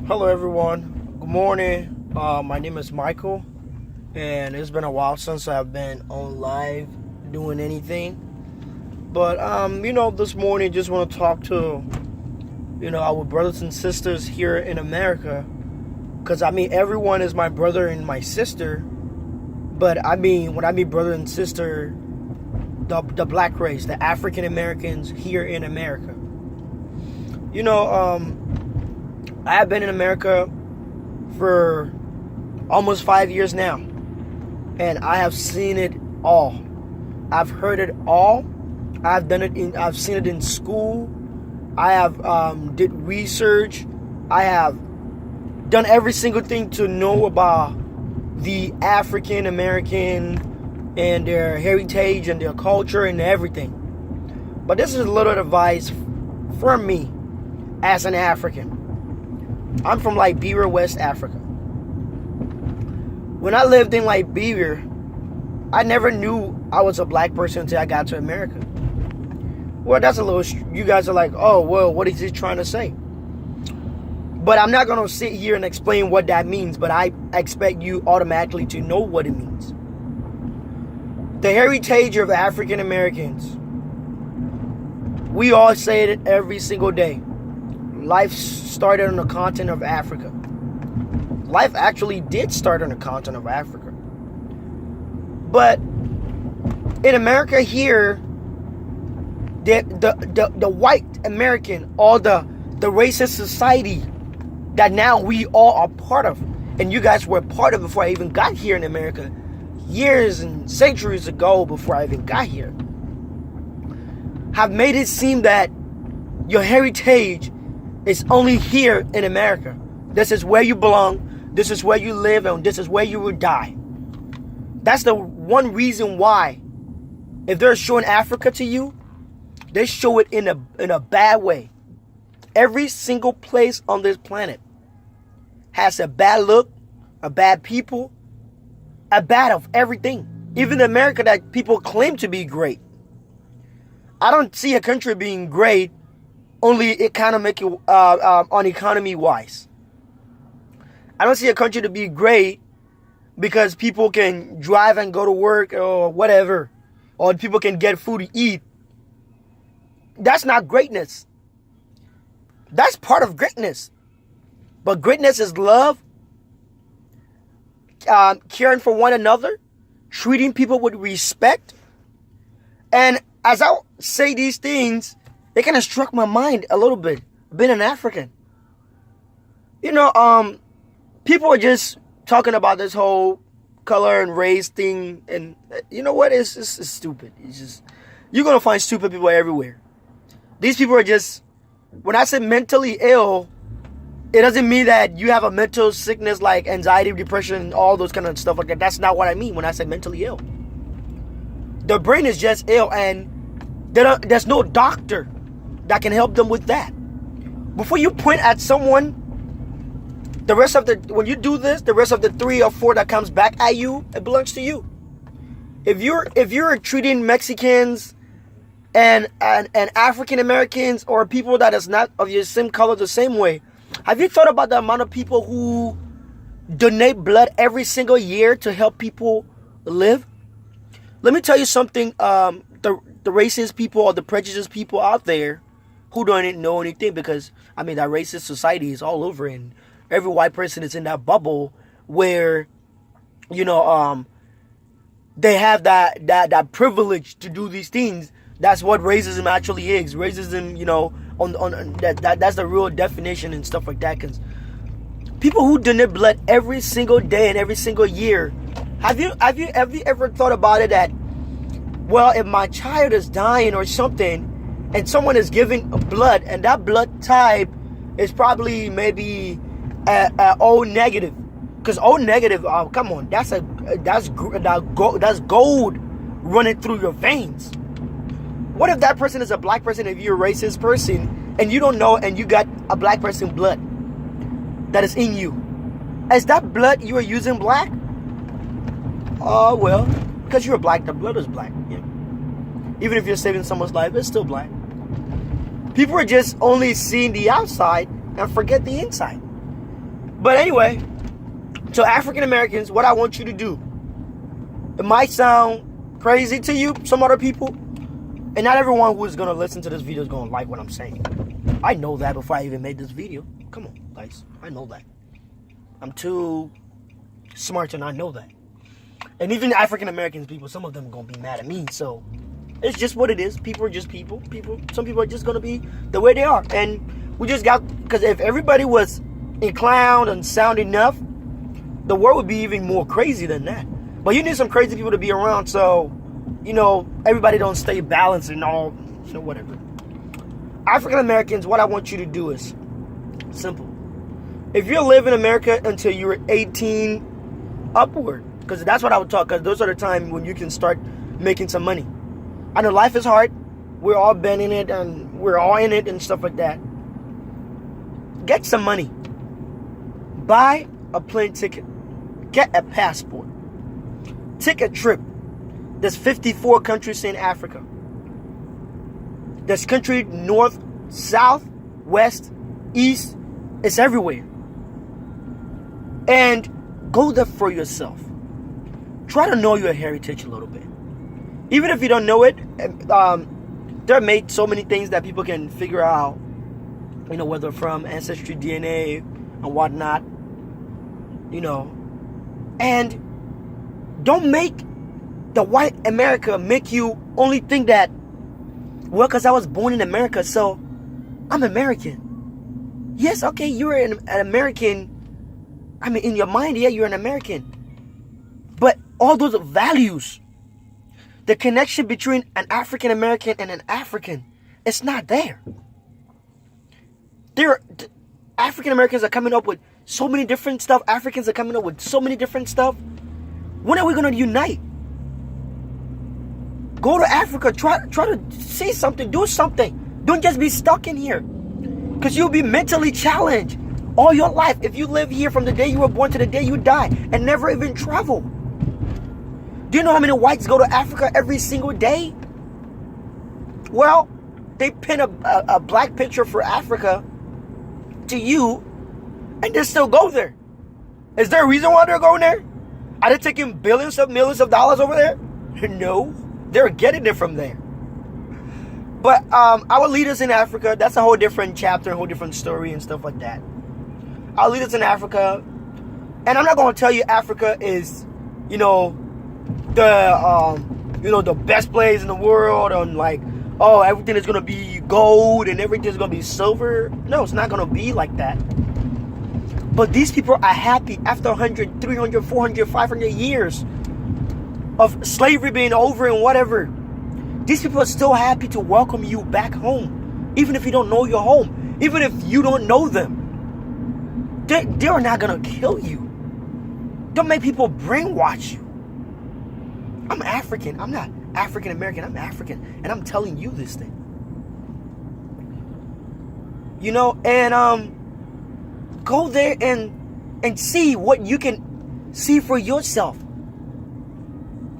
Hello, everyone. Good morning. My name is Michael, and it's been a while since I've been on live doing anything. But this morning, just want to talk to our brothers and sisters here in America, because everyone is my brother and my sister. But when I mean brother and sister, the black race, the African Americans here in America. I have been in America for almost 5 years now, and I have seen it all. I've heard it all. I've seen it in school. I have did research. I have done every single thing to know about the African American and their heritage and their culture and everything. But this is a little advice from me as an African. I'm from Liberia, West Africa. When I lived in Liberia, I never knew I was a black person until I got to America. Well, that's a little... You guys are like, oh, well, what is he trying to say? But I'm not going to sit here and explain what that means, but I expect you automatically to know what it means. The heritage of African Americans. We all say it every single day. Life started on the continent of Africa. Life actually did start on the continent of Africa. But in America here, the white American, or the racist society that now we all are part of, and you guys were part of before I even got here in America, years and centuries ago before I even got here, have made it seem that your heritage is only here in America. This is where you belong, this is where you live, and this is where you will die. That's the one reason why, if they're showing Africa to you, they show it in a bad way. Every single place on this planet has a bad look, a bad people, a bad of everything. Even America that people claim to be great. I don't see a country being great, only it kind of make it on economy wise. I don't see a country to be great because people can drive and go to work or whatever, or people can get food to eat. That's not greatness. That's part of greatness. But greatness is love, caring for one another, treating people with respect. And as I say these things, they kind of struck my mind a little bit, being an African. People are just talking about this whole color and race thing, and you know what? It's stupid. It's just, you're going to find stupid people everywhere. These people are just, when I say mentally ill, it doesn't mean that you have a mental sickness like anxiety, depression, and all those kind of stuff like that. That's not what I mean when I say mentally ill. The brain is just ill, and there's no doctor that can help them with that. Before you point at someone, when you do this, the rest of the 3 or 4 that comes back at you, it belongs to you. If you're treating Mexicans and African Americans or people that is not of your same color the same way, have you thought about the amount of people who donate blood every single year to help people live? Let me tell you something. The racist people or the prejudiced people out there who don't know anything, because that racist society is all over, and every white person is in that bubble where they have that privilege to do these things. That's what racism actually is. Racism, that's the real definition and stuff like that. Because people who donate blood every single day and every single year, have you ever thought about it that, well, if my child is dying or something, and someone is giving blood, and that blood type is probably maybe O negative, because O negative, come on, that's gold running through your veins. What if that person is a black person? If you're a racist person and you don't know, and you got a black person blood that is in you, is that blood you are using black? Oh, well, because you're black, the blood is black. Yeah. Even if you're saving someone's life, it's still black. People are just only seeing the outside and forget the inside. But anyway, to African Americans, what I want you to do, it might sound crazy to you, some other people, and not everyone who is going to listen to this video is going to like what I'm saying. I know that before I even made this video. Come on, guys. I know that. I'm too smart to not know that. And even African Americans people, some of them are going to be mad at me. So it's just what it is. People are just people. Some people are just going to be the way they are. And we just got, because if everybody was inclined and sound enough, the world would be even more crazy than that. But you need some crazy people to be around so, everybody don't stay balanced and all, whatever. African Americans, what I want you to do is simple. If you live in America until you're 18 upward, because that's what I would talk, because those are the time when you can start making some money. I know life is hard. We're all been in it and we're all in it and stuff like that. Get some money. Buy a plane ticket. Get a passport. Take a trip. There's 54 countries in Africa. There's country north, south, west, east. It's everywhere. And go there for yourself. Try to know your heritage a little bit. Even if you don't know it, there are made so many things that people can figure out, whether from ancestry, DNA, and whatnot, and don't make the white America make you only think that, well, because I was born in America, so I'm American. Yes, okay, you're an American. I mean, in your mind, yeah, you're an American. But all those values, the connection between an African American and an African, it's not there. African Americans are coming up with so many different stuff. Africans are coming up with so many different stuff. When are we going to unite? Go to Africa. Try to say something. Do something. Don't just be stuck in here. Because you'll be mentally challenged all your life if you live here from the day you were born to the day you die and never even travel. Do you know how many whites go to Africa every single day? Well, they pin a black picture for Africa to you, and they still go there. Is there a reason why they're going there? Are they taking millions of dollars over there? No, they're getting it from there. But our leaders in Africa, that's a whole different chapter, a whole different story and stuff like that. Our leaders in Africa, and I'm not going to tell you Africa is, the best place in the world, and like, oh, everything is going to be gold and everything's going to be silver. No, it's not going to be like that. But these people are happy after 100, 300, 400, 500 years of slavery being over and whatever. These people are still happy to welcome you back home, even if you don't know your home, even if you don't know them. They are not going to kill you. Don't make people brainwash you. I'm African. I'm not African American. I'm African. And I'm telling you this thing. And go there and see what you can see for yourself.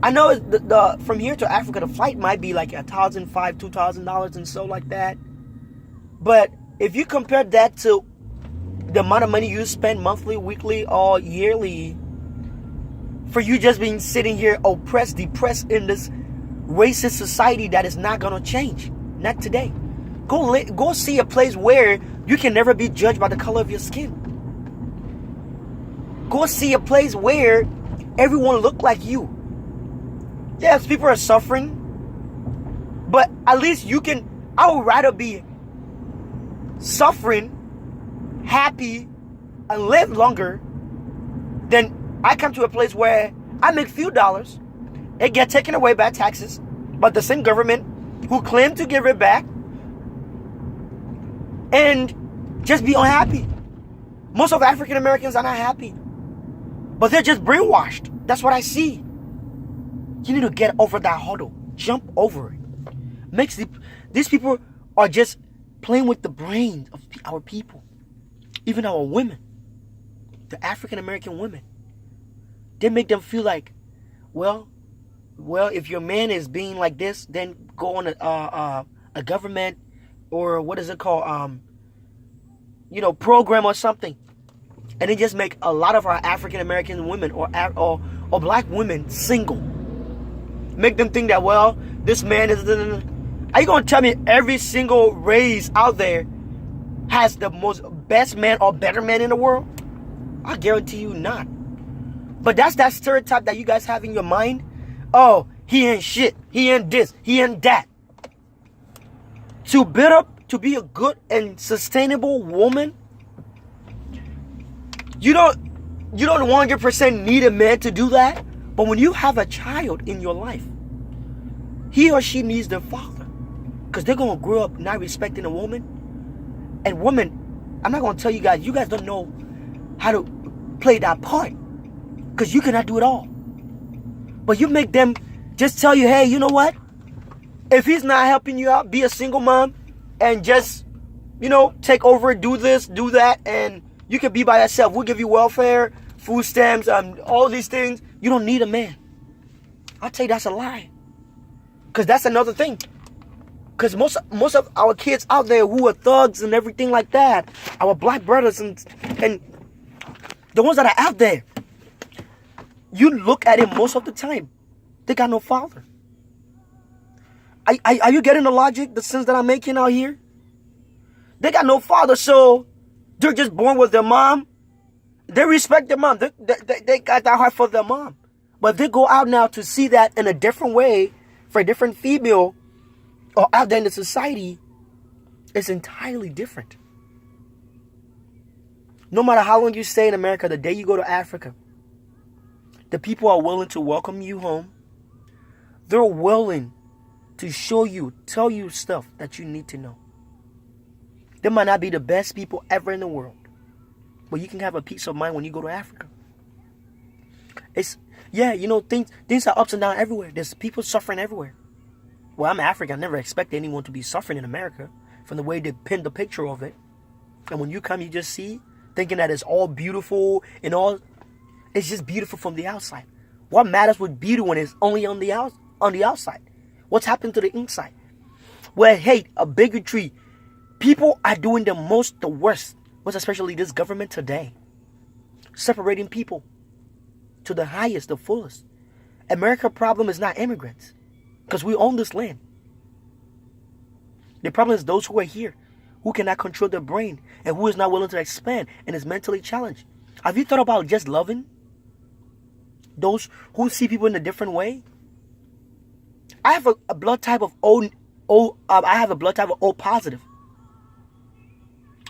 I know the from here to Africa, the flight might be like $1,500, $2,000 and so like that. But if you compare that to the amount of money you spend monthly, weekly, or yearly, for you just being sitting here oppressed, depressed in this racist society that is not gonna change, not today. Go see a place where you can never be judged by the color of your skin. Go see a place where everyone look like you. Yes, people are suffering, but at least I would rather be suffering, happy, and live longer than I come to a place where I make few dollars, it get taken away by taxes, but the same government who claim to give it back, and just be unhappy. Most of African Americans are not happy, but they're just brainwashed. That's what I see. You need to get over that hurdle. Jump over it. These people are just playing with the brains of our people. Even our women. The African American women. They make them feel like, well, if your man is being like this, then go on a government, or what is it called? Program or something. And it just make a lot of our African American women or black women single. Make them think that, well, this man is... Are you going to tell me every single race out there has the most best man or better man in the world? I guarantee you not. But that's that stereotype that you guys have in your mind. Oh, he ain't shit. He ain't this. He ain't that. To build up, to be a good and sustainable woman, you don't 100% need a man to do that. But when you have a child in your life, he or she needs their father. Because they're going to grow up not respecting a woman. And women, I'm not going to tell you guys don't know how to play that part. Because you cannot do it all. But you make them just tell you, hey, you know what? If he's not helping you out, be a single mom and just, take over, do this, do that, and you can be by yourself. We'll give you welfare, food stamps, all these things. You don't need a man. I'll tell you that's a lie. Because that's another thing. Because most of our kids out there who are thugs and everything like that, our black brothers and the ones that are out there, you look at it most of the time, they got no father. Are you getting the logic, the sense that I'm making out here? They got no father, so they're just born with their mom. They respect their mom. They got that heart for their mom. But they go out now to see that in a different way for a different female or out there in the society. It's entirely different. No matter how long you stay in America, the day you go to Africa, the people are willing to welcome you home. They're willing to show you, tell you stuff that you need to know. They might not be the best people ever in the world, but you can have a peace of mind when you go to Africa. Things are ups and downs everywhere. There's people suffering everywhere. Well, I'm African. I never expected anyone to be suffering in America from the way they pinned the picture of it. And when you come, you just see, thinking that it's all beautiful and all. It's just beautiful from the outside. What matters with beauty when it's only on the outside? What's happened to the inside? Where hate, a bigotry, people are doing the worst. What's especially this government today, separating people to the highest, the fullest. America's problem is not immigrants, because we own this land. The problem is those who are here, who cannot control their brain and who is not willing to expand and is mentally challenged. Have you thought about just loving those who see people in a different way? I have a blood type of O positive.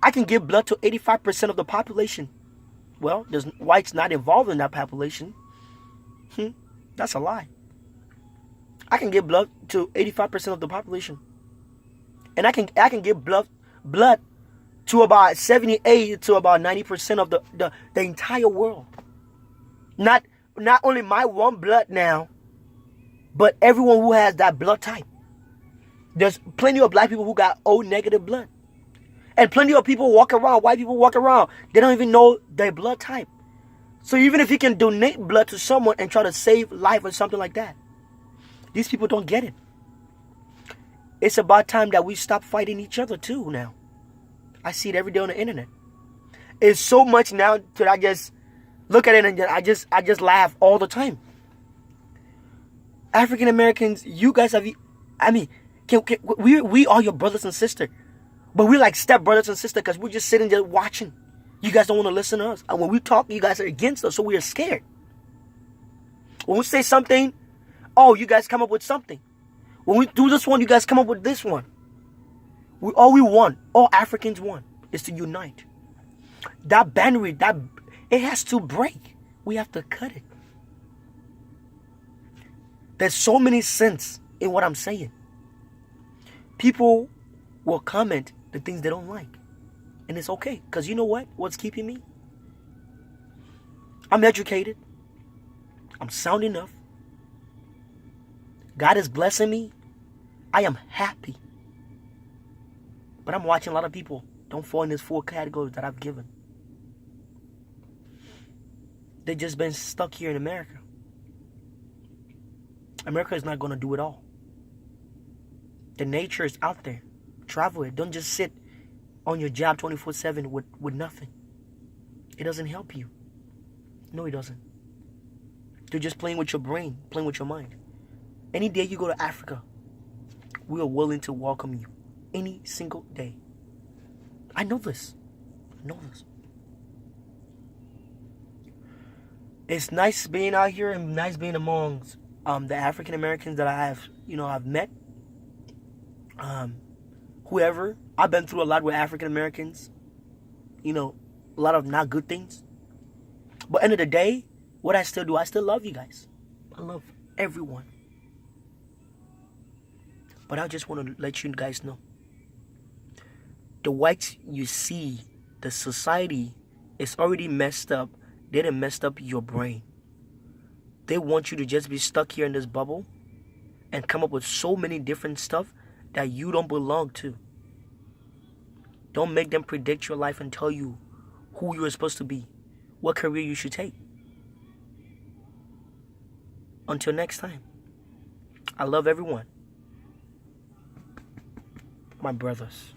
I can give blood to 85% of the population. Well, there's whites not involved in that population. That's a lie. I can give blood to 85% of the population. And I can give blood to about 78 to about 90% of the entire world. Not only my one blood now, but everyone who has that blood type. There's plenty of black people who got O negative blood. And plenty of people walk around, white people walk around, they don't even know their blood type. So even if you can donate blood to someone and try to save life or something like that, these people don't get it. It's about time that we stop fighting each other too now. I see it every day on the internet. It's so much now that I just look at it and I just laugh all the time. African Americans, you guys have, we are your brothers and sisters. But we're like step brothers and sisters because we're just sitting there watching. You guys don't want to listen to us. And when we talk, you guys are against us, so we are scared. When we say something, oh, you guys come up with something. When we do this one, you guys come up with this one. All Africans want, is to unite. That boundary, it has to break. We have to cut it. There's so many sense in what I'm saying. People will comment the things they don't like. And it's okay. Because you know what? What's keeping me? I'm educated. I'm sound enough. God is blessing me. I am happy. But I'm watching a lot of people don't fall in these 4 categories that I've given. They've just been stuck here in America. America is not going to do it all. The nature is out there. Travel it. Don't just sit on your job 24/7 with nothing. It doesn't help you. No, it doesn't. They're just playing with your brain, playing with your mind. Any day you go to Africa, we are willing to welcome you. Any single day. I know this. I know this. It's nice being out here and nice being amongst the African Americans that I've met. Whoever. I've been through a lot with African Americans. A lot of not good things. But end of the day, what I still do, I still love you guys. I love everyone. But I just want to let you guys know. The whites you see, the society is already messed up. They done messed up your brain. They want you to just be stuck here in this bubble and come up with so many different stuff that you don't belong to. Don't make them predict your life and tell you who you're supposed to be, what career you should take. Until next time, I love everyone. My brothers.